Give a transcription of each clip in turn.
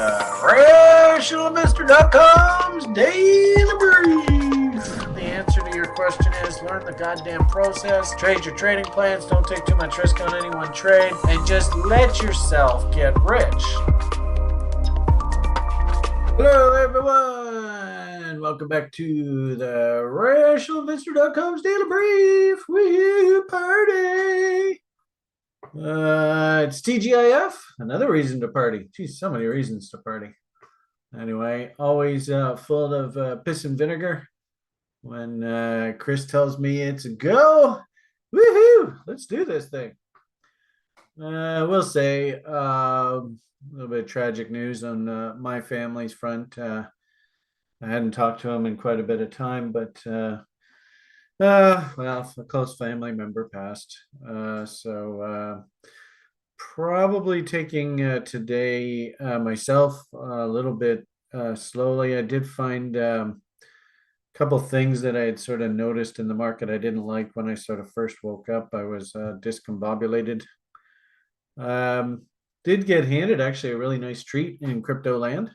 RationalInvestor.com's Daily Brief. The answer to your question is learn the goddamn process, trade your trading plans, don't take too much risk on any one trade, and just let yourself get rich. Hello, everyone. Welcome back to the RationalInvestor.com's Daily Brief. We party. It's TGIF. Another reason to party. Geez, so many reasons to party. Anyway, always full of piss and vinegar. When Chris tells me it's a go, woohoo! Let's do this thing. We'll say a little bit of tragic news on my family's front. I hadn't talked to him in quite a bit of time, but well, a close family member passed. So probably taking today myself a little bit slowly. I did find a couple things that I had sort of noticed in the market I didn't like when I sort of first woke up. I was discombobulated. Did get handed actually a really nice treat in crypto land.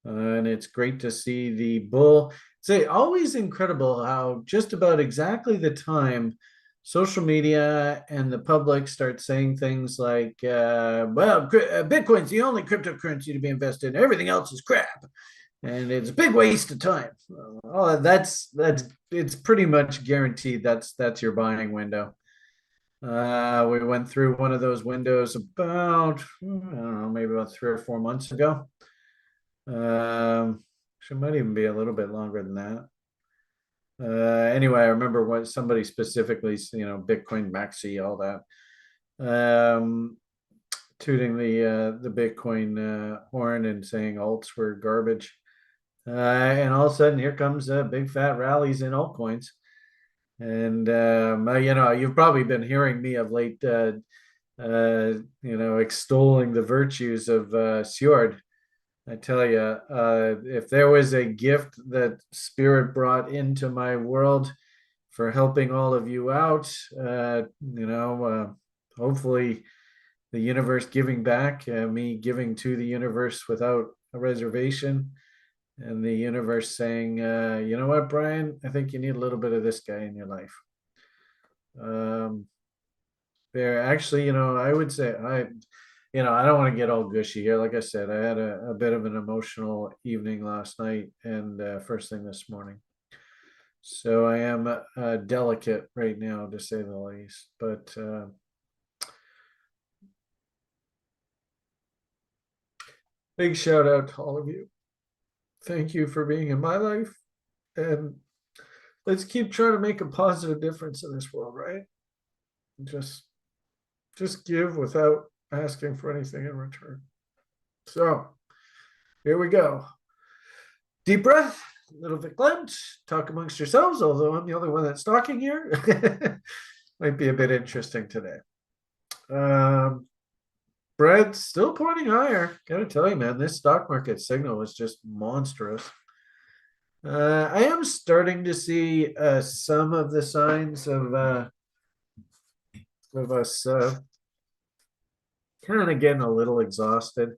And it's great to see the bull. It's always incredible how just about exactly the time social media and the public start saying things like, well, Bitcoin's the only cryptocurrency to be invested in. Everything else is crap. And it's a big waste of time. Oh, it's pretty much guaranteed that's your buying window. We went through one of those windows about, I don't know, maybe about 3 or 4 months ago. It might even be a little bit longer than that. Anyway, I remember what somebody specifically, Bitcoin maxi, all that, tooting the Bitcoin horn and saying alts were garbage. And all of a sudden, here comes big fat rallies in altcoins. And you've probably been hearing me of late, extolling the virtues of Sjord. I tell you, if there was a gift that Spirit brought into my world for helping all of you out, hopefully the universe giving back, me giving to the universe without a reservation, and the universe saying, you know what, Brian, I think you need a little bit of this guy in your life. There actually, I would say I don't want to get all gushy here. Like I said, I had a bit of an emotional evening last night and first thing this morning. So I am delicate right now, to say the least. But big shout out to all of you. Thank you for being in my life. And let's keep trying to make a positive difference in this world, right? Just give without asking for anything in return. So here we go. Deep breath, a little bit clenched, talk amongst yourselves, although I'm the only one that's talking here. Might be a bit interesting today. Bread's still pointing higher. Gotta tell you, man, this stock market signal was just monstrous. I am starting to see some of the signs of us kind of getting a little exhausted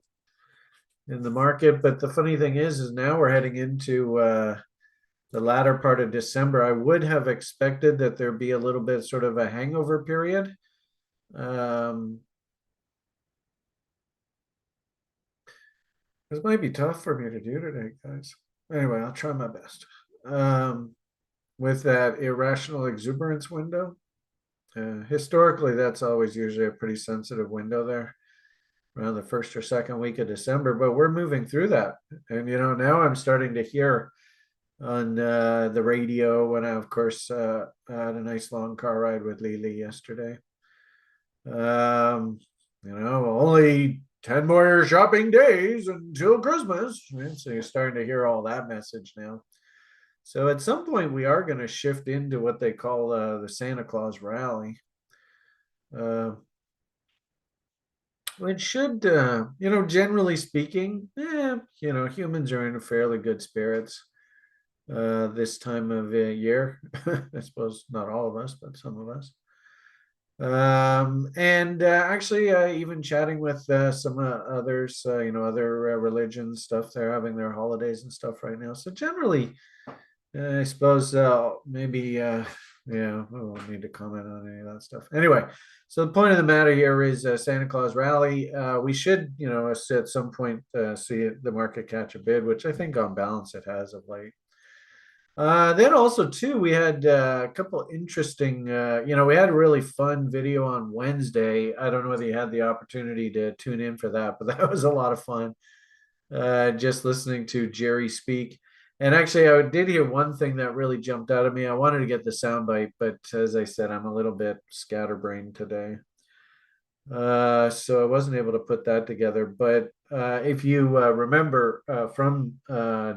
in the market. But the funny thing is now we're heading into the latter part of December. I would have expected that there'd be a little bit sort of a hangover period. This might be tough for me to do today, guys. Anyway, I'll try my best. With that irrational exuberance window, historically, that's always usually a pretty sensitive window there around the first or second week of December, but we're moving through that. And, now I'm starting to hear on the radio when I, of course, had a nice long car ride with Lily yesterday. Only 10 more shopping days until Christmas. And so you're starting to hear all that message now. So at some point, we are going to shift into what they call the Santa Claus rally. Which should, generally speaking, humans are in fairly good spirits this time of year. I suppose not all of us, but some of us. And actually, even chatting with some others, other religions stuff. They're having their holidays and stuff right now. So generally, I suppose maybe, yeah, I won't need to comment on any of that stuff. Anyway, so the point of the matter here is Santa Claus rally. We should, at some point see the market catch a bid, which I think on balance it has of late. Then also too, we had a couple interesting, we had a really fun video on Wednesday. I don't know whether you had the opportunity to tune in for that, but that was a lot of fun. Just listening to Jerry speak. And actually, I did hear one thing that really jumped out at me. I wanted to get the soundbite, but as I said, I'm a little bit scatterbrained today. So I wasn't able to put that together. But if you remember from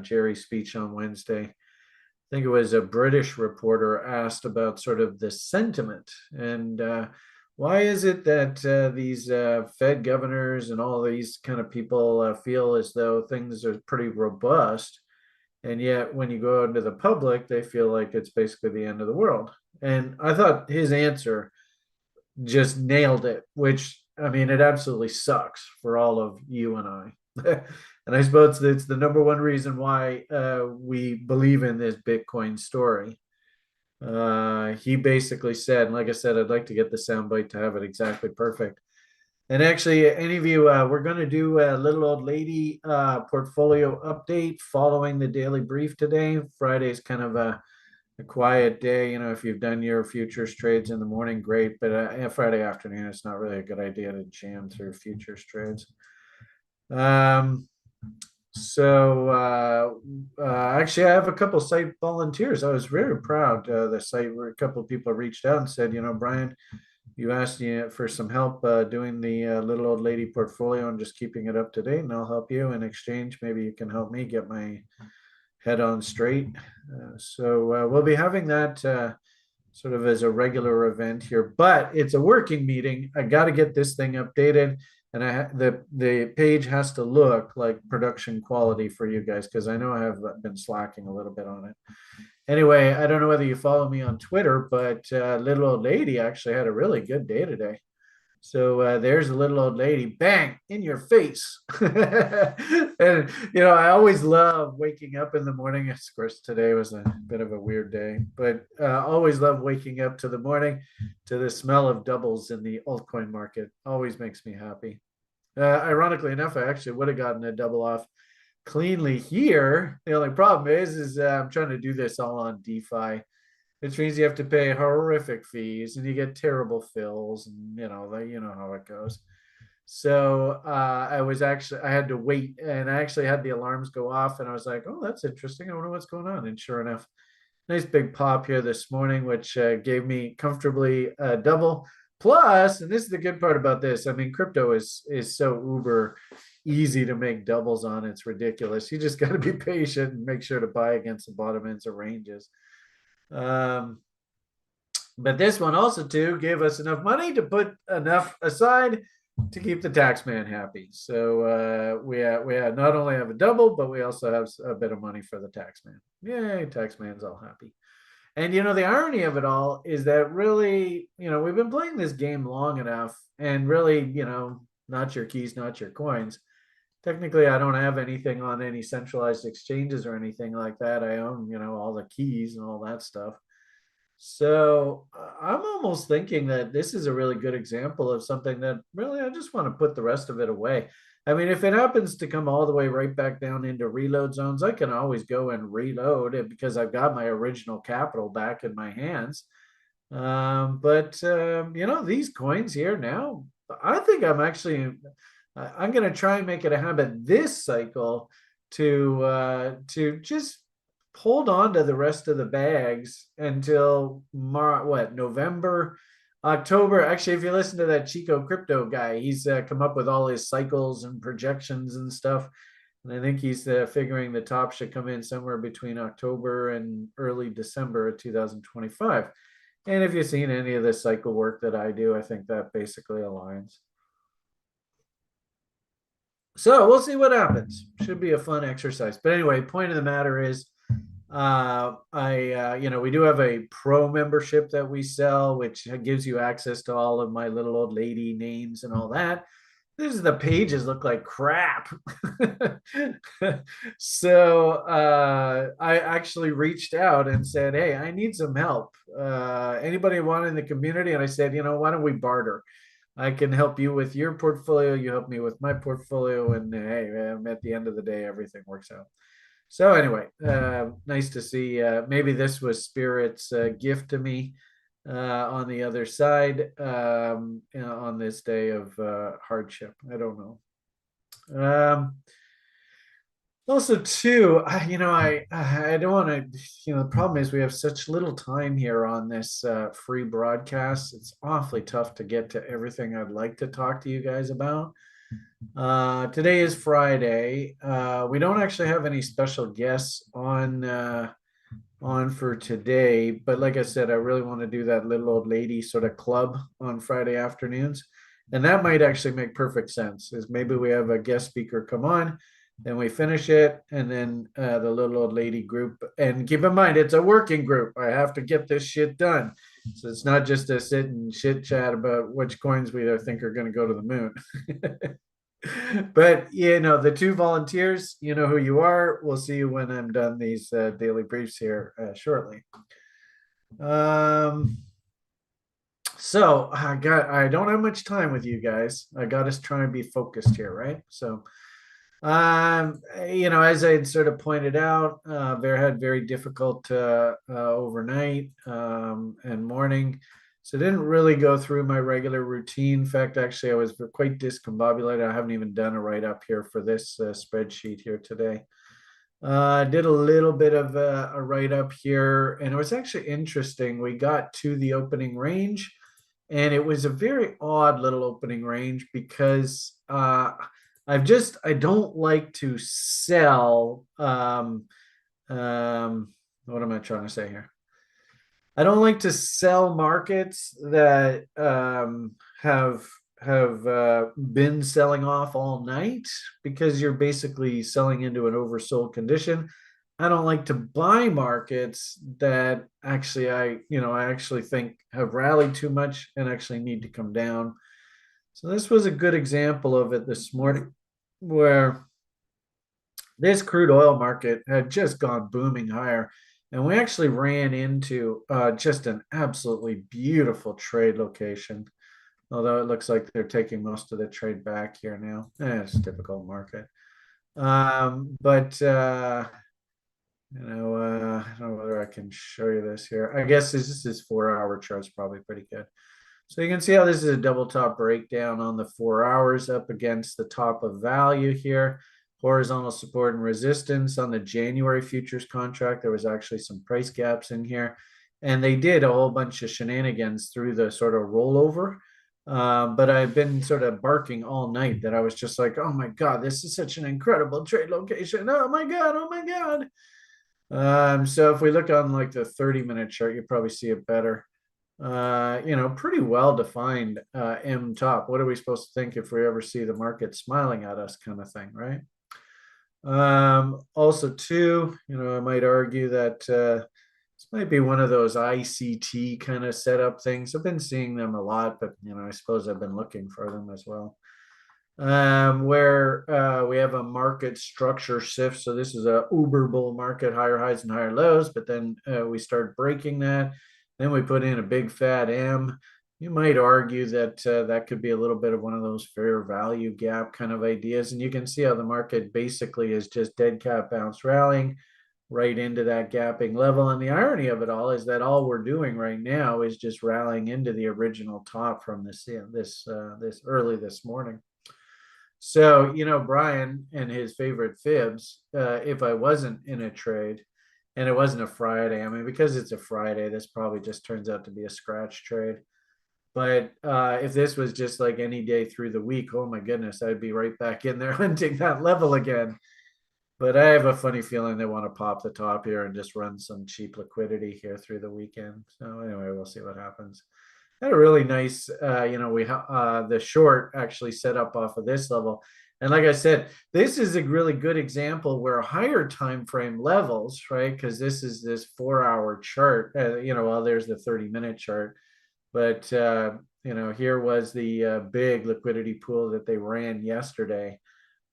Jerry's speech on Wednesday, I think it was a British reporter asked about sort of the sentiment and why is it that these Fed governors and all these kind of people feel as though things are pretty robust, and yet when you go out into the public, they feel like it's basically the end of the world. And I thought his answer just nailed it, which I mean, it absolutely sucks for all of you and I. And I suppose it's the number one reason why we believe in this Bitcoin story. He basically said, and like I said, I'd like to get the soundbite to have it exactly perfect. And actually, any of you, we're going to do a little old lady portfolio update following the daily brief today. Friday's kind of a quiet day. If you've done your futures trades in the morning, great. But Friday afternoon, it's not really a good idea to jam through futures trades. Actually, I have a couple site volunteers. I was very proud. The site where a couple of people reached out and said, Brian, you asked me for some help doing the little old lady portfolio and just keeping it up to date, and I'll help you in exchange. Maybe you can help me get my head on straight. So we'll be having that sort of as a regular event here, but it's a working meeting. I got to get this thing updated, and the page has to look like production quality for you guys because I know I have been slacking a little bit on it. Anyway, I don't know whether you follow me on Twitter, but little old lady actually had a really good day today. So there's a little old lady, bang, in your face. And, I always love waking up in the morning. Of course, today was a bit of a weird day, but always love waking up to the morning to the smell of doubles in the altcoin market. Always makes me happy. Ironically enough, I actually would have gotten a double off cleanly here. The only problem is I'm trying to do this all on DeFi, which means you have to pay horrific fees and you get terrible fills, and you know how it goes. So I had to wait, and I actually had the alarms go off, and I was like, oh, that's interesting. I wonder what's going on. And sure enough, nice big pop here this morning, which gave me comfortably double. Plus, and this is the good part about this, I mean, crypto is so uber easy to make doubles on. It's ridiculous. You just got to be patient and make sure to buy against the bottom ends of ranges. But this one also too gave us enough money to put enough aside to keep the tax man happy. So we not only have a double, but we also have a bit of money for the tax man. Yay, tax man's all happy. And the irony of it all is that really, we've been playing this game long enough, and really, not your keys, not your coins. Technically, I don't have anything on any centralized exchanges or anything like that. I own, all the keys and all that stuff. So I'm almost thinking that this is a really good example of something that really I just want to put the rest of it away. I mean, if it happens to come all the way right back down into reload zones, I can always go and reload it because I've got my original capital back in my hands. These coins here now, I think I'm going to try and make it a habit this cycle to just hold on to the rest of the bags until November, October. Actually, if you listen to that Chico Crypto guy, he's come up with all his cycles and projections and stuff. And I think he's figuring the top should come in somewhere between October and early December of 2025. And if you've seen any of the cycle work that I do, I think that basically aligns. So we'll see what happens. Should be a fun exercise. But anyway, point of the matter is, we do have a pro membership that we sell, which gives you access to all of my little old lady names and all that. The pages look like crap. So I actually reached out and said, hey, I need some help. Anybody want in the community? And I said, why don't we barter? I can help you with your portfolio. You help me with my portfolio. And hey, at the end of the day, everything works out. So anyway, nice to see. Maybe this was Spirit's gift to me on the other side on this day of hardship. I don't know. Also, too, I don't want to. The problem is we have such little time here on this free broadcast. It's awfully tough to get to everything I'd like to talk to you guys about. Today is Friday. We don't actually have any special guests on for today, but like I said, I really want to do that little old lady sort of club on Friday afternoons, and that might actually make perfect sense. Is maybe we have a guest speaker come on, then we finish it, and then the little old lady group. And keep in mind, it's a working group. I have to get this shit done. So it's not just to sit and chit chat about which coins we think are going to go to the moon. But the two volunteers, you know who you are. We'll see you when I'm done these daily briefs here shortly. So I don't have much time with you guys. I got to try and be focused here, right? So as I had sort of pointed out, Bear had very difficult overnight and morning. So I didn't really go through my regular routine. In fact, actually, I was quite discombobulated. I haven't even done a write-up here for this spreadsheet here today. I did a little bit of a write-up here, and it was actually interesting. We got to the opening range, and it was a very odd little opening range because I don't like to sell. What am I trying to say here? I don't like to sell markets that have been selling off all night because you're basically selling into an oversold condition. I don't like to buy markets that actually I actually think have rallied too much and actually need to come down. So this was a good example of it this morning, where this crude oil market had just gone booming higher. And we actually ran into just an absolutely beautiful trade location, although it looks like they're taking most of the trade back here now. It's a typical market. But I don't know whether I can show you this here. I guess this is 4-hour chart's probably pretty good. So you can see how this is a double top breakdown on the 4 hours up against the top of value here. Horizontal support and resistance on the January futures contract. There was actually some price gaps in here. And they did a whole bunch of shenanigans through the sort of rollover. But I've been sort of barking all night that I was just like, oh my God, this is such an incredible trade location. Oh my God, oh my God. So if we look on like the 30-minute chart, you probably see it better. Pretty well defined M top. What are we supposed to think if we ever see the market smiling at us, kind of thing, right? Also, too, I might argue that this might be one of those ICT kind of setup things. I've been seeing them a lot, but I suppose I've been looking for them as well. Where we have a market structure shift. So this is a uber bull market, higher highs and higher lows, but then we start breaking that. Then we put in a big fat M. You might argue that that could be a little bit of one of those fair value gap kind of ideas. And you can see how the market basically is just dead cat bounce rallying right into that gapping level. And the irony of it all is that all we're doing right now is just rallying into the original top from this early this morning. So, Brian and his favorite fibs, if I wasn't in a trade and it wasn't a Friday, I mean, because it's a Friday, this probably just turns out to be a scratch trade. But if this was just like any day through the week, oh my goodness, I'd be right back in there hunting that level again. But I have a funny feeling they want to pop the top here and just run some cheap liquidity here through the weekend. So anyway, we'll see what happens. Had a really nice, the short actually set up off of this level. And like I said, this is a really good example where higher time frame levels, right? Because this is this 4-hour chart. Well, there's the 30-minute chart, but here was the big liquidity pool that they ran yesterday.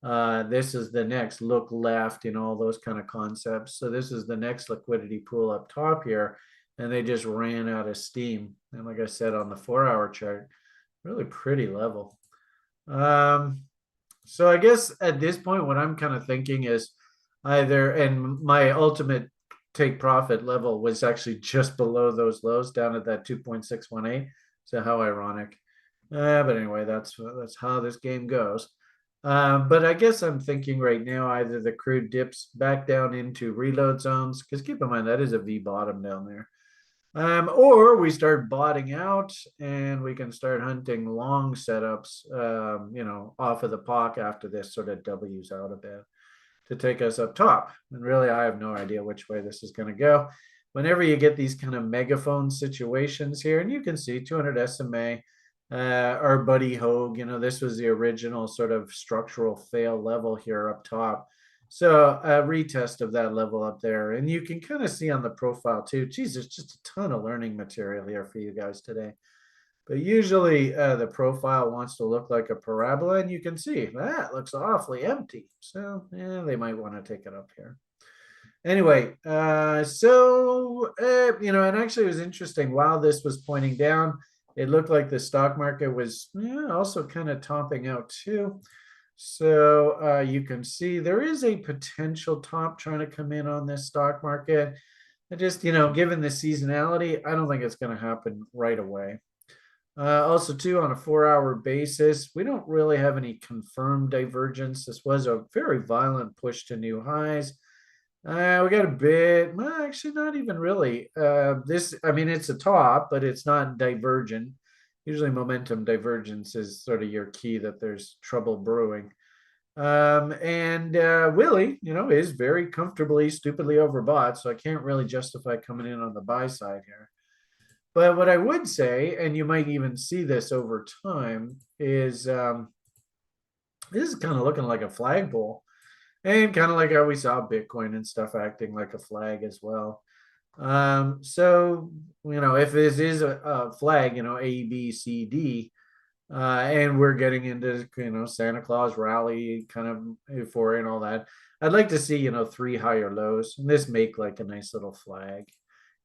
This is the next look left, all those kind of concepts. So this is the next liquidity pool up top here, and they just ran out of steam. And like I said, on the 4-hour chart, really pretty level. So I guess at this point, what I'm kind of thinking is and my ultimate take profit level was actually just below those lows, down at that 2.618. So how ironic. But anyway, that's how this game goes. But I guess I'm thinking right now either the crude dips back down into reload zones, because keep in mind that is a V bottom down there. Or we start botting out and we can start hunting long setups, off of the POC after this sort of W's out a bit to take us up top. And really, I have no idea which way this is going to go. Whenever you get these kind of megaphone situations here, and you can see 200 SMA, our buddy Hogue, this was the original sort of structural fail level here up top. So a retest of that level up there. And you can kind of see on the profile too. Geez, there's just a ton of learning material here for you guys today. But usually the profile wants to look like a parabola, and you can see that looks awfully empty. So yeah, they might want to take it up here. Anyway, and actually it was interesting. While this was pointing down, it looked like the stock market was also kind of topping out too. So you can see there is a potential top trying to come in on this stock market. And just, given the seasonality, I don't think it's going to happen right away. Also, too, on a 4-hour basis, we don't really have any confirmed divergence. This was a very violent push to new highs. We got a bit, well, actually not even really. It's a top, but it's not divergent. Usually momentum divergence is sort of your key that there's trouble brewing. Willie, is very comfortably, stupidly overbought, so I can't really justify coming in on the buy side here. But what I would say, and you might even see this over time, is this is kind of looking like a flagpole. And kind of like how we saw Bitcoin and stuff acting like a flag as well. If this is a flag, A, B, C, D, and we're getting into, Santa Claus rally kind of euphoria and all that, I'd like to see, 3 higher lows, and this make like a nice little flag.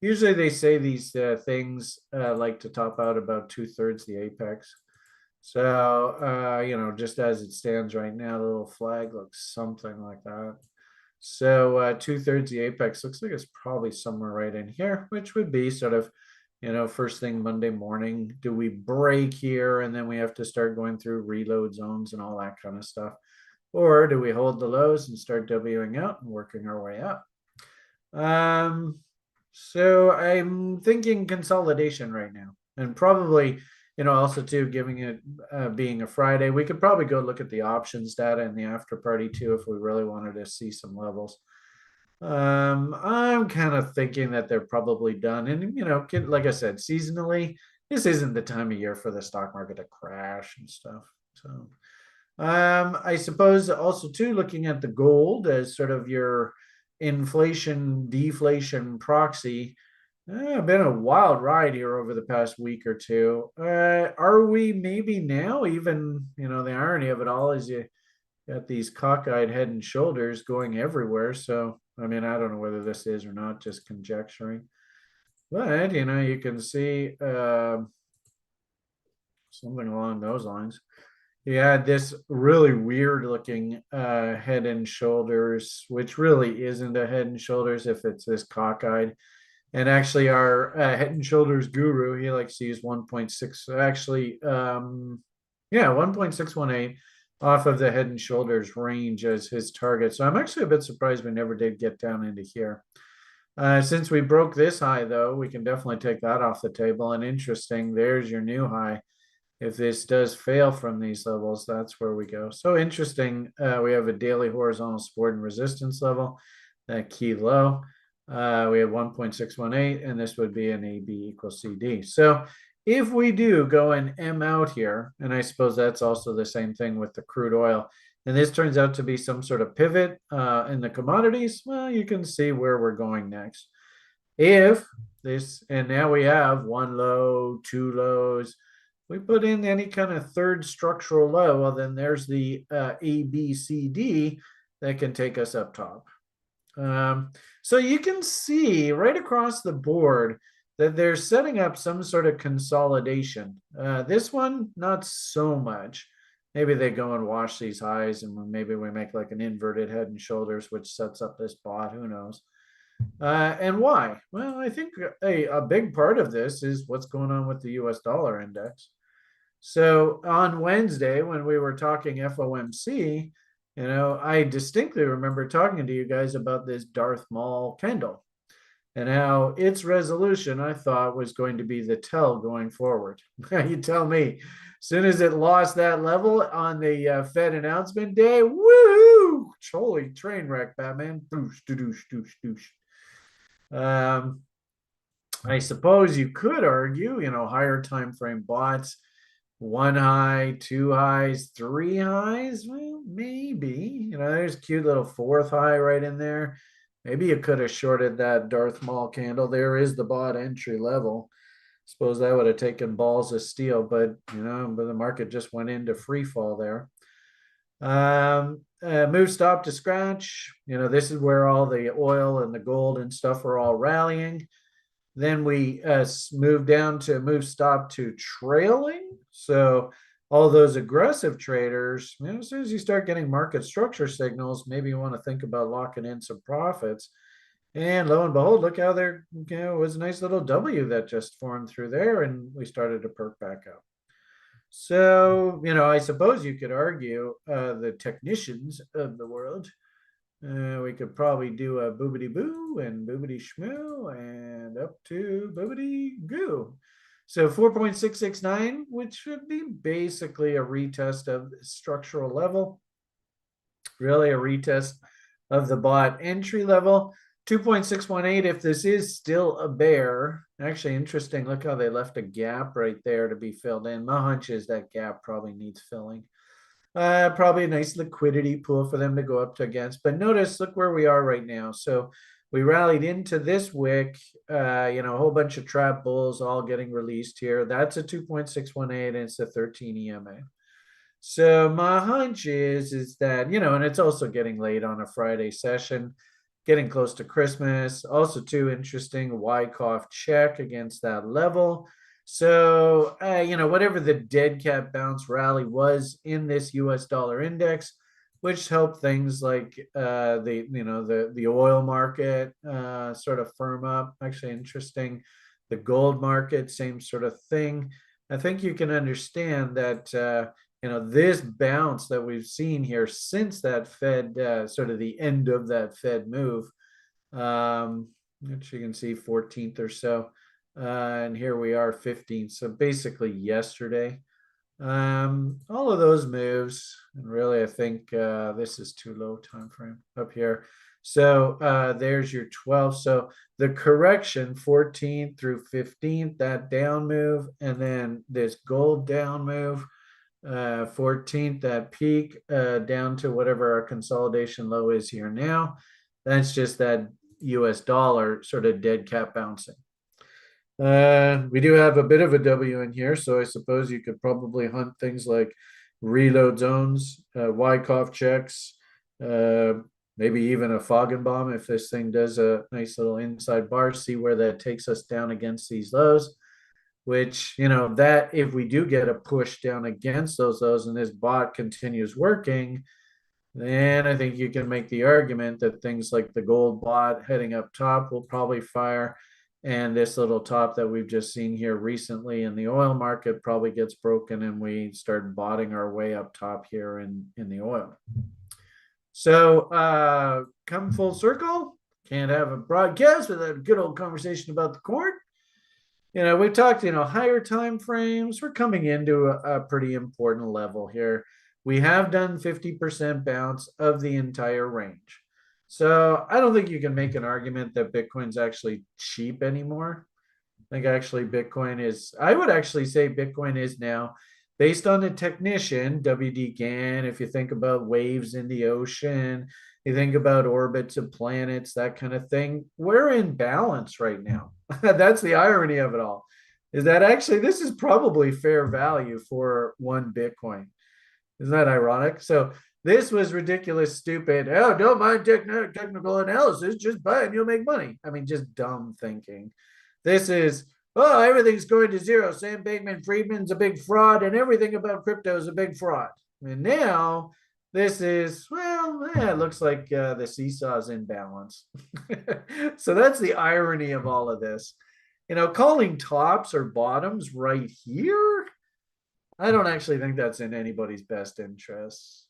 Usually they say these things like to top out about 2/3 the apex. So, just as it stands right now, the little flag looks something like that. So 2/3 the apex looks like it's probably somewhere right in here, which would be sort of, first thing Monday morning. Do we break here and then we have to start going through reload zones and all that kind of stuff? Or do we hold the lows and start Wing out and working our way up? So I'm thinking consolidation right now, and probably, also too, giving it being a Friday, we could probably go look at the options data and the Afterparty too if we really wanted to see some levels. I'm kind of thinking that they're probably done, and like I said, seasonally, this isn't the time of year for the stock market to crash and stuff. So, I suppose also too, looking at the gold as sort of your inflation deflation proxy. Been a wild ride here over the past week or two. Are we maybe now even, the irony of it all is you got these cockeyed head and shoulders going everywhere. So, I don't know whether this is or not, just conjecturing. But, you can see something along those lines. You had this really weird looking head and shoulders, which really isn't a head and shoulders if it's this cockeyed. And actually our head and shoulders guru, he likes to use 1.6, actually, 1.618 off of the head and shoulders range as his target. So I'm actually a bit surprised we never did get down into here. Since we broke this high, though, we can definitely take that off the table. And interesting, there's your new high. If this does fail from these levels, that's where we go. So interesting. We have a daily horizontal support and resistance level, that key low. We have 1.618, and this would be an AB equals CD. So if we do go and M out here, and I suppose that's also the same thing with the crude oil. and this turns out to be some sort of pivot in the commodities, well, you can see where we're going next. If this, and now we have one low, two lows, we put in any kind of third structural low, well, then there's the A, B, C, D that can take us up top. So you can see right across the board that they're setting up some sort of consolidation. This one, not so much. Maybe they go and wash these highs, and maybe we make like an inverted head and shoulders, which sets up this bot. Who knows? And why? Well, I think a big part of this is what's going on with the US dollar index. So on Wednesday, when we were talking FOMC, I distinctly remember talking to you guys about this Darth Maul candle and how its resolution I thought was going to be the tell going forward. You tell me. As soon as it lost that level on the Fed announcement day, woo! Holy train wreck, Batman. Doosh, doosh, doosh, doosh. I suppose you could argue, higher time frame bots, one high, two highs, three highs. Well, maybe. There's a cute little fourth high right in there. Maybe you could have shorted that Darth Maul candle. There is the bot entry level. Suppose that would have taken balls of steel, but the market just went into free fall there. Move stop to scratch. This is where all the oil and the gold and stuff are all rallying. Then we move down to move stop to trailing. So all those aggressive traders, as soon as you start getting market structure signals, maybe you want to think about locking in some profits. And lo and behold, look how there was a nice little W that just formed through there, and we started to perk back up. So, I suppose you could argue the technicians of the world, we could probably do a boobity boo and boobity shmoo and up to boobity goo. So 4.669, which would be basically a retest of the structural level, really a retest of the bot entry level. 2.618, if this is still a bear, actually interesting, look how they left a gap right there to be filled in. My hunch is that gap probably needs filling. Probably a nice liquidity pool for them to go up to against. But notice, look where we are right now. So we rallied into this wick, a whole bunch of trap bulls all getting released here. That's a 2.618 and it's a 13 EMA. So my hunch is that, and it's also getting late on a Friday session, getting close to Christmas. Also, too interesting, Wyckoff check against that level. So, whatever the dead cat bounce rally was in this US dollar index, which helped things like the oil market sort of firm up. Actually, interesting. The gold market, same sort of thing. I think you can understand that this bounce that we've seen here since that Fed sort of the end of that Fed move, which you can see 14th or so. And here we are 15th. So basically yesterday, all of those moves, and really I think this is too low time frame up here. So there's your 12. So the correction 14th through 15th, that down move, and then this gold down move, 14th, that peak down to whatever our consolidation low is here now. That's just that US dollar sort of dead cat bouncing. We do have a bit of a W in here, so I suppose you could probably hunt things like reload zones, Wyckoff checks, maybe even a Foggenbaum if this thing does a nice little inside bar, see where that takes us down against these lows, which, that if we do get a push down against those lows and this bot continues working, then I think you can make the argument that things like the gold bot heading up top will probably fire. And this little top that we've just seen here recently in the oil market probably gets broken and we start botting our way up top here in the oil. So come full circle, can't have a broadcast without a good old conversation about the corn. We talked, higher time frames. We're coming into a pretty important level here. We have done 50% bounce of the entire range. So I don't think you can make an argument that Bitcoin's actually cheap anymore. I think actually Bitcoin is, I would actually say Bitcoin is now based on the technician, WD Gann, if you think about waves in the ocean, you think about orbits of planets, that kind of thing, we're in balance right now. That's the irony of it all, is that actually this is probably fair value for one Bitcoin. Isn't that ironic? So this was ridiculous, stupid. Oh, don't mind technical analysis. Just buy it and you'll make money. I mean, just dumb thinking. This is, oh, everything's going to zero. Sam Bankman Friedman's a big fraud, and everything about crypto is a big fraud. And now this is, well, yeah, it looks like the seesaw's in balance. So that's the irony of all of this. Calling tops or bottoms right here, I don't actually think that's in anybody's best interest.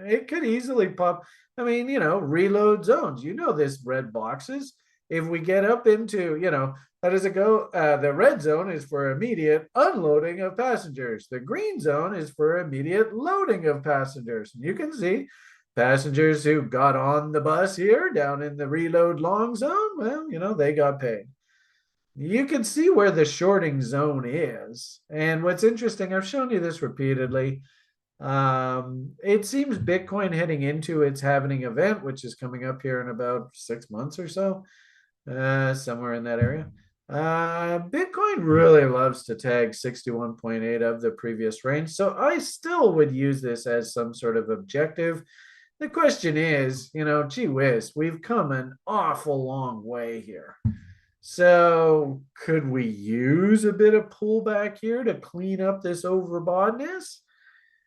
It could easily pop. I mean, reload zones. This red boxes. If we get up into, how does it go? The red zone is for immediate unloading of passengers. The green zone is for immediate loading of passengers. You can see passengers who got on the bus here down in the reload long zone. Well, they got paid. You can see where the shorting zone is. And what's interesting, I've shown you this repeatedly. It seems Bitcoin heading into its halving event, which is coming up here in about 6 months or so, somewhere in that area. Bitcoin really loves to tag 61.8 of the previous range. So I still would use this as some sort of objective. The question is, gee whiz, we've come an awful long way here. So could we use a bit of pullback here to clean up this overboughtness?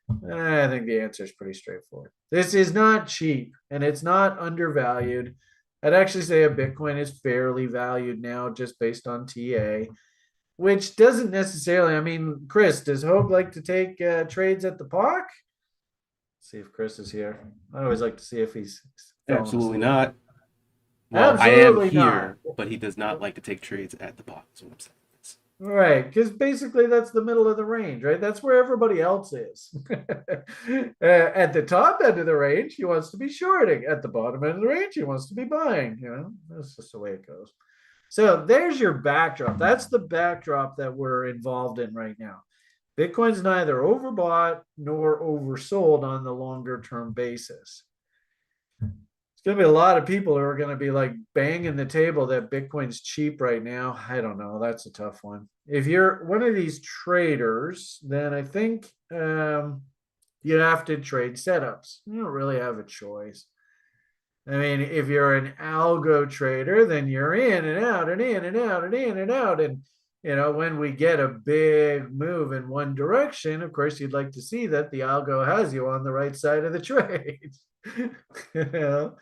I think the answer is pretty straightforward. This is not cheap and it's not undervalued. I'd actually say a Bitcoin is fairly valued now just based on TA, which doesn't necessarily, I mean, Chris, does Hogue like to take trades at the POC? See if Chris is here. I always like to see if he's Absolutely not. Well, I am Absolutely not. here, but he does not like to take trades at the box. What I'm saying is. Right, because basically that's the middle of the range, right? That's where everybody else is. At the top end of the range, he wants to be shorting. At the bottom end of the range, he wants to be buying. That's just the way it goes. So there's your backdrop. That's the backdrop that we're involved in right now. Bitcoin's neither overbought nor oversold on the longer term basis. Gonna be a lot of people who are gonna be like banging the table that Bitcoin's cheap right now. I don't know. That's a tough one. If you're one of these traders, then I think you have to trade setups. You don't really have a choice. I mean, if you're an algo trader, then you're in and out and in and out and in and out. And when we get a big move in one direction, of course, you'd like to see that the algo has you on the right side of the trade. you know?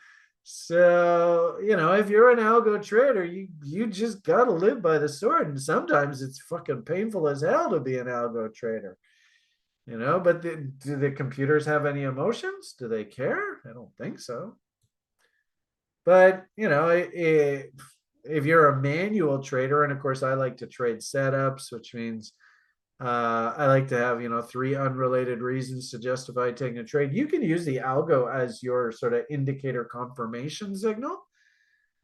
So, if you're an algo trader, you just gotta live by the sword. And sometimes it's fucking painful as hell to be an algo trader. But do the computers have any emotions? Do they care? I don't think so. But, if you're a manual trader, and of course I like to trade setups, which means I like to have, 3 unrelated reasons to justify taking a trade. You can use the algo as your sort of indicator confirmation signal.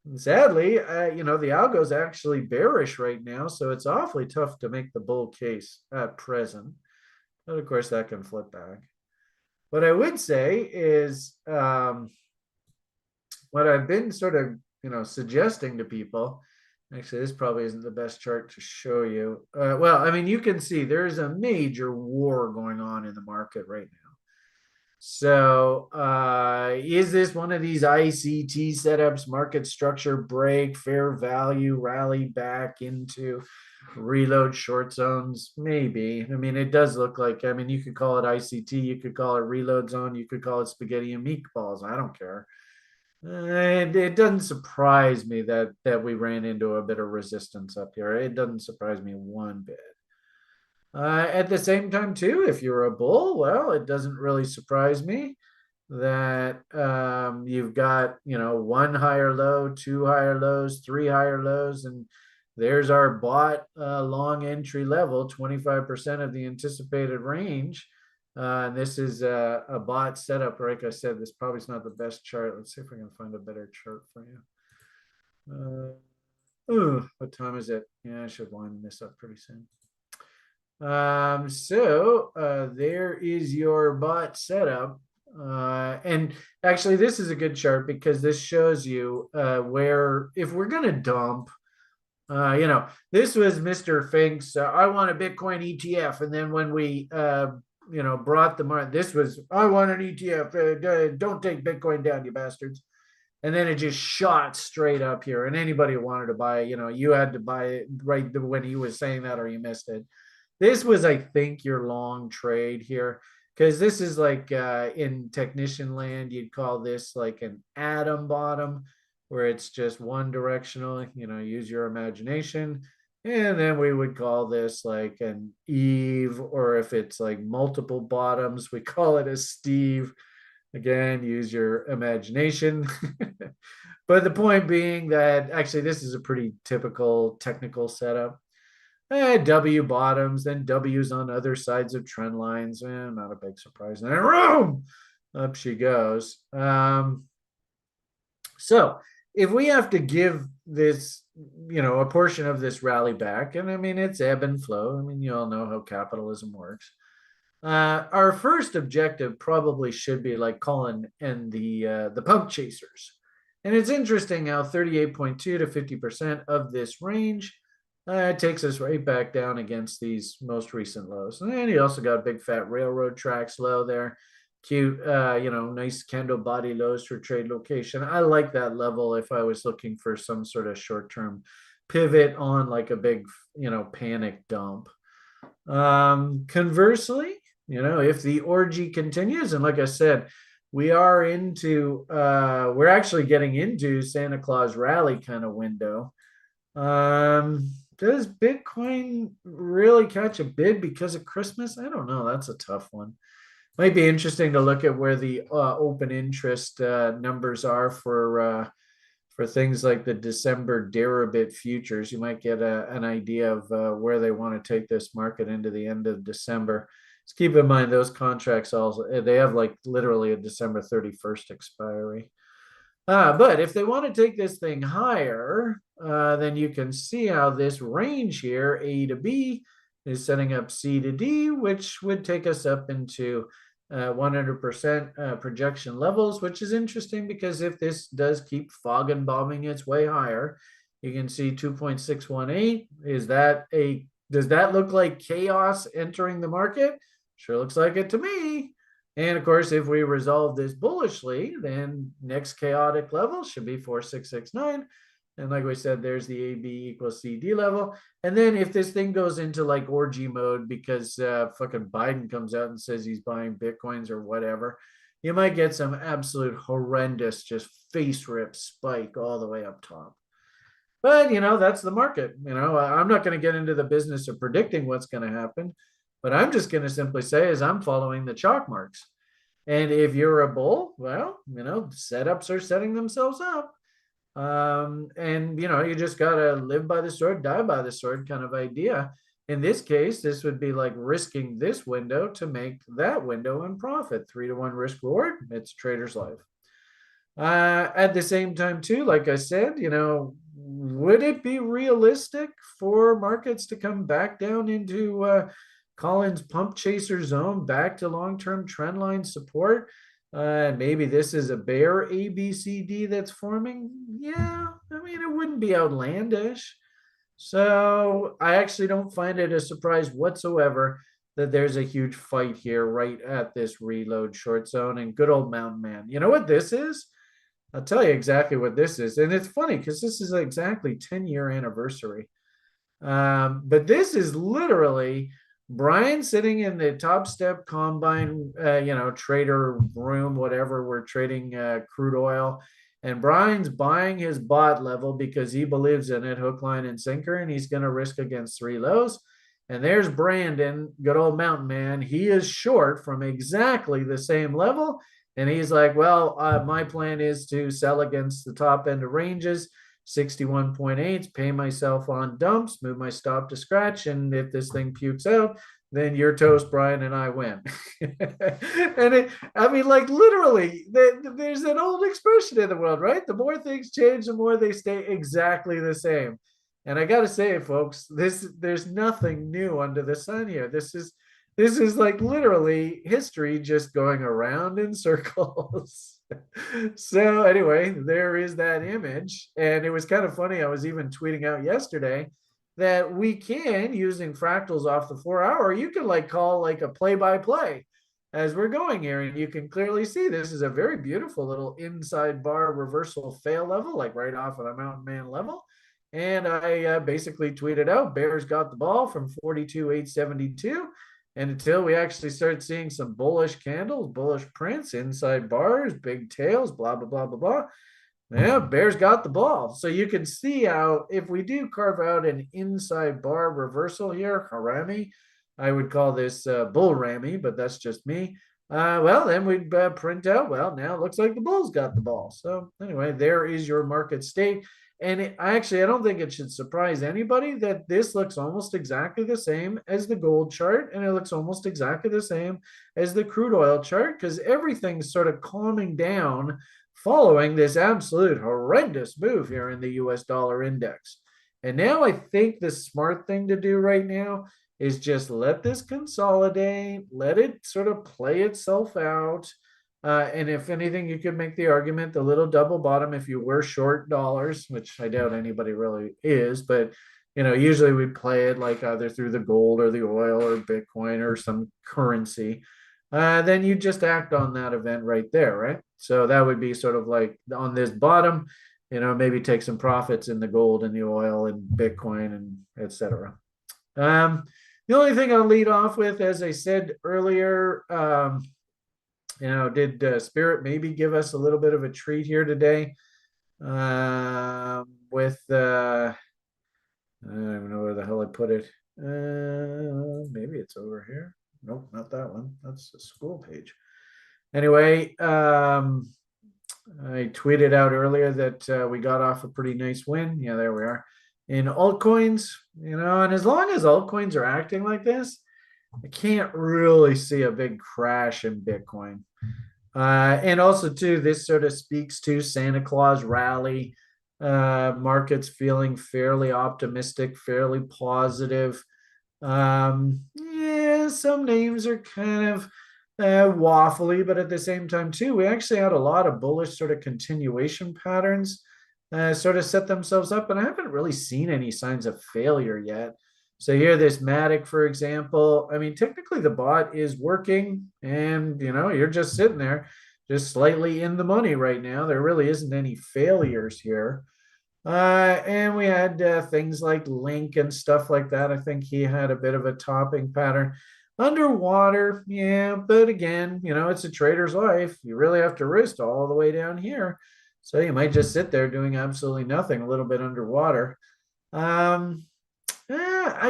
And sadly, the algo is actually bearish right now, so it's awfully tough to make the bull case at present. But of course, that can flip back. What I would say is what I've been sort of, suggesting to people. Actually, this probably isn't the best chart to show you. Well, I mean, you can see there's a major war going on in the market right now. So is this one of these ICT setups, market structure break, fair value, rally back into reload short zones? Maybe. I mean, it does look like, you could call it ICT, you could call it reload zone, you could call it spaghetti and meatballs. I don't care. And it doesn't surprise me that we ran into a bit of resistance up here. It doesn't surprise me one bit. At the same time, too, if you're a bull, well, it doesn't really surprise me that you've got, 1 higher low, 2 higher lows, 3 higher lows, and there's our bought long entry level, 25% of the anticipated range. And this is a bot setup. Like I said, this probably is not the best chart. Let's see if we can find a better chart for you. What time is it? Yeah, I should wind this up pretty soon. There is your bot setup. And actually, this is a good chart because this shows you where, if we're going to dump, this was Mr. Fink's, I want a Bitcoin ETF. And then when we, brought the market, this was, I want an ETF. Don't take Bitcoin down, you bastards. And then it just shot straight up here. And anybody who wanted to buy, you had to buy it right when he was saying that, or you missed it. This was, I think, your long trade here, because this is like in technician land, you'd call this like an atom bottom, where it's just one directional, use your imagination. And then we would call this like an Eve, or if it's like multiple bottoms, we call it a Steve. Again, use your imagination. But the point being that actually this is a pretty typical technical setup. W bottoms, then W's on other sides of trend lines. Not a big surprise. And then boom, up she goes. So if we have to give this, a portion of this rally back, and I mean, it's ebb and flow. I mean, you all know how capitalism works. Our first objective probably should be like Colin and the pump chasers. And it's interesting how 38.2 to 50% of this range takes us right back down against these most recent lows. And then you also got big fat railroad tracks low there. Cute, nice candle body lows for trade location. I like that level if I was looking for some sort of short-term pivot on like a big, panic dump. Conversely, if the orgy continues, and like I said, we're actually getting into Santa Claus rally kind of window. Does Bitcoin really catch a bid because of Christmas? I don't know. That's a tough one. Might be interesting to look at where the open interest numbers are for things like the December Deribit futures. You might get an idea of where they want to take this market into the end of December. Just keep in mind those contracts also, they have like literally a December 31st expiry. But if they want to take this thing higher, then you can see how this range here, A to B, is setting up C to D, which would take us up into 100% projection levels, which is interesting because if this does keep fog and bombing its way higher, you can see 2.618. Does that look like chaos entering the market? Sure looks like it to me. And of course, if we resolve this bullishly, then next chaotic level should be 4669. And like we said, there's the AB equals CD level. And then if this thing goes into like orgy mode because fucking Biden comes out and says he's buying Bitcoins or whatever, you might get some absolute horrendous, just face rip spike all the way up top. But, that's the market. I'm not going to get into the business of predicting what's going to happen. But I'm just going to simply say is I'm following the chalk marks. And if you're a bull, well, setups are setting themselves up. And you just gotta live by the sword, die by the sword kind of idea. In this case, this would be like risking this window to make that window in profit. 3-to-1 risk reward. It's a trader's life. At the same time, too, like I said, would it be realistic for markets to come back down into Colin's pump chaser zone, back to long-term trend line support? Maybe this is a bear ABCD that's forming. Yeah, I mean, it wouldn't be outlandish. So I actually don't find it a surprise whatsoever that there's a huge fight here right at this reload short zone. And good old Mountain Man. You know what this is? I'll tell you exactly what this is. And it's funny because this is exactly 10-year anniversary. But this is literally Brian sitting in the Top Step Combine, trader room, whatever, we're trading crude oil. And Brian's buying his bot level because he believes in it, hook, line, and sinker, and he's going to risk against 3 lows. And there's Brandon, good old Mountain Man. He is short from exactly the same level. And he's like, well, my plan is to sell against the top end of ranges. 61.8, pay myself on dumps, move my stop to scratch, and if this thing pukes out, then you're toast, Brian, and I win. Like literally, there's an old expression in the world, right? The more things change, the more they stay exactly the same. And I gotta say, folks, there's nothing new under the sun here. This is like literally history just going around in circles. So anyway, there is that image. And it was kind of funny. I was even tweeting out yesterday that we can, using fractals off the 4 hour, you can like call like a play-by-play as we're going here. And you can clearly see this is a very beautiful little inside bar reversal fail level, like right off of the mountain man level. And I basically tweeted out Bears got the ball from 42,872. And until we actually start seeing some bullish candles, bullish prints, inside bars, big tails, blah, blah, blah, blah, blah. Yeah, Bears got the ball. So you can see how if we do carve out an inside bar reversal here, harami, I would call this bull rammy, but that's just me. Well, then we'd print out, well, now it looks like the Bulls got the ball. So anyway, there is your market state. And I don't think it should surprise anybody that this looks almost exactly the same as the gold chart, and it looks almost exactly the same as the crude oil chart, because everything's sort of calming down following this absolute horrendous move here in the US dollar index. And now I think the smart thing to do right now is just let this consolidate, let it sort of play itself out. And if anything, you could make the argument the little double bottom if you were short dollars, which I doubt anybody really is, but usually we play it like either through the gold or the oil or Bitcoin or some currency. Then you just act on that event right there, right? So that would be sort of like on this bottom, maybe take some profits in the gold and the oil and Bitcoin and etc. The only thing I'll lead off with, as I said earlier, did Spirit maybe give us a little bit of a treat here today with I don't even know where the hell I put it. Maybe it's over here. Nope, not that one. That's the school page. Anyway, I tweeted out earlier that we got off a pretty nice win. Yeah, there we are. In altcoins, and as long as altcoins are acting like this, I can't really see a big crash in Bitcoin. And also, too, this sort of speaks to Santa Claus rally, markets feeling fairly optimistic, fairly positive. Yeah, some names are kind of waffly, but at the same time, too, we actually had a lot of bullish sort of continuation patterns sort of set themselves up, and I haven't really seen any signs of failure yet. So here, this Matic, for example, I mean, technically the bot is working, and you're just sitting there, just slightly in the money right now. There really isn't any failures here. And we had things like Link and stuff like that. I think he had a bit of a topping pattern. Underwater, yeah, but again, it's a trader's life. You really have to risk all the way down here. So you might just sit there doing absolutely nothing, a little bit underwater. I'm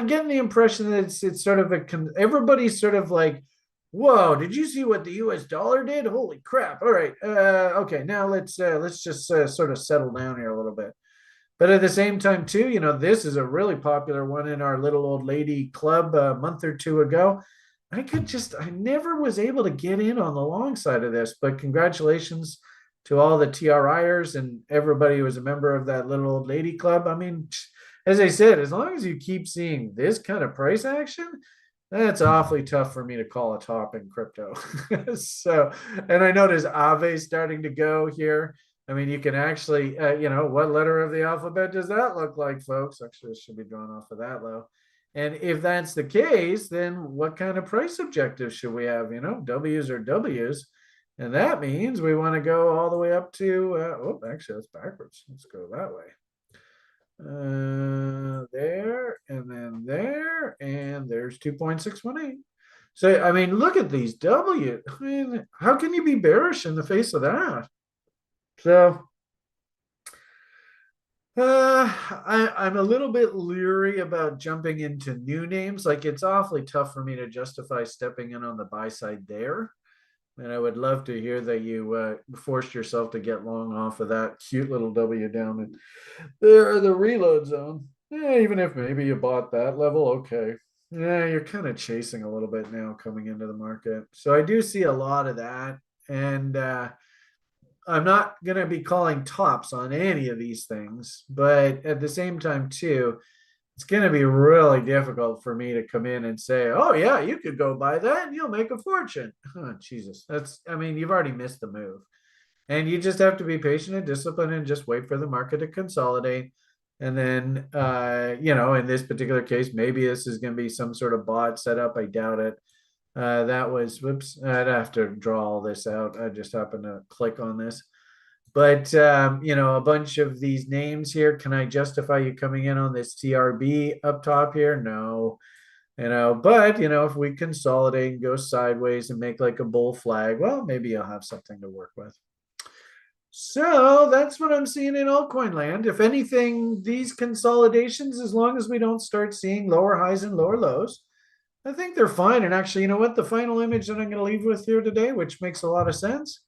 getting the impression that it's sort of everybody's sort of like, whoa, did you see what the US dollar did? Holy crap. All right. Okay, now let's just sort of settle down here a little bit. But at the same time, too, this is a really popular one in our little old lady club a month or two ago. I never was able to get in on the long side of this, but congratulations to all the TRIers and everybody who was a member of that little old lady club. I mean, as I said, as long as you keep seeing this kind of price action, that's awfully tough for me to call a top in crypto. So, and I notice Ave starting to go here. I mean, you can actually, what letter of the alphabet does that look like, folks? Actually, it should be drawn off of that low. And if that's the case, then what kind of price objectives should we have? W's or W's. And that means we want to go all the way up to, actually, that's backwards. Let's go that way. There, and then there, and there's 2.618. So, I mean, look at these W. I mean, how can you be bearish in the face of that? So I'm a little bit leery about jumping into new names. Like, it's awfully tough for me to justify stepping in on the buy side there. And I would love to hear that you forced yourself to get long off of that cute little W down in there, the reload zone. Yeah, even if maybe you bought that level, okay. Yeah, you're kind of chasing a little bit now coming into the market. So I do see a lot of that. And I'm not going to be calling tops on any of these things, but at the same time, too, it's going to be really difficult for me to come in and say, oh, yeah, you could go buy that and you'll make a fortune. Oh, Jesus. I mean, you've already missed the move. And you just have to be patient and disciplined and just wait for the market to consolidate. And then, in this particular case, maybe this is going to be some sort of bot setup. I doubt it. That was, whoops, I'd have to draw all this out. I just happened to click on this. But, a bunch of these names here, can I justify you coming in on this TRB up top here? No. But, if we consolidate and go sideways and make like a bull flag, well, maybe you'll have something to work with. So that's what I'm seeing in altcoin land. If anything, these consolidations, as long as we don't start seeing lower highs and lower lows, I think they're fine. And actually, you know what? The final image that I'm going to leave with here today, which makes a lot of sense,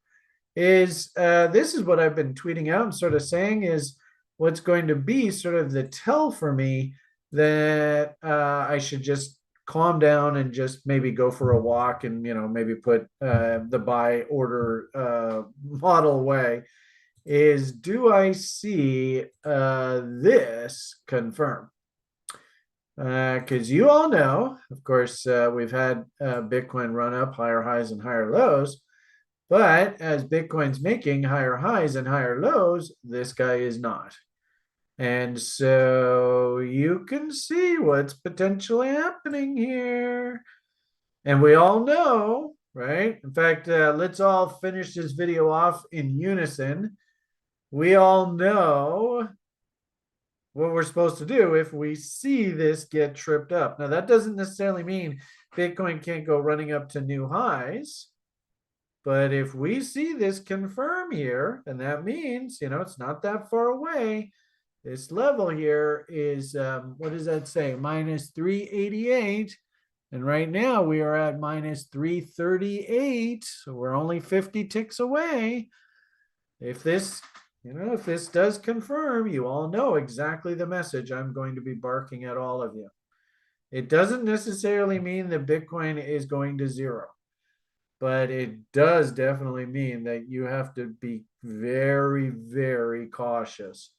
is this is what I've been tweeting out and sort of saying is what's going to be sort of the tell for me that I should just calm down and just maybe go for a walk and, maybe put the buy order model away is, do I see this confirm? Because you all know, of course, we've had Bitcoin run up higher highs and higher lows. But as Bitcoin's making higher highs and higher lows, this guy is not. And so you can see what's potentially happening here. And we all know, right? In fact, let's all finish this video off in unison. We all know what we're supposed to do if we see this get tripped up. Now, that doesn't necessarily mean Bitcoin can't go running up to new highs. But if we see this confirm here, then that means, it's not that far away. This level here is, what does that say? Minus 388. And right now we are at minus 338. So we're only 50 ticks away. If this, if this does confirm, you all know exactly the message I'm going to be barking at all of you. It doesn't necessarily mean that Bitcoin is going to zero. But it does definitely mean that you have to be very, very cautious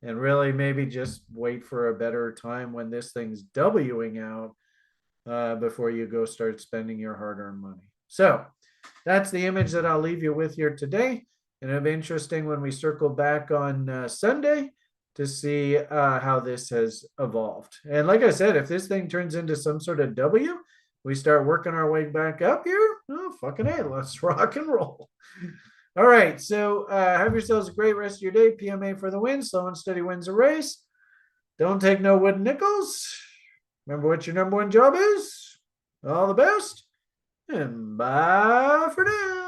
and really maybe just wait for a better time when this thing's Wing out before you go start spending your hard-earned money. So that's the image that I'll leave you with here today. And it'll be interesting when we circle back on Sunday to see how this has evolved. And like I said, if this thing turns into some sort of W, we start working our way back up here. Oh, fucking hey, let's rock and roll. All right, so have yourselves a great rest of your day. PMA for the win. Slow and steady wins a race. Don't take no wooden nickels. Remember what your number one job is. All the best, and bye for now.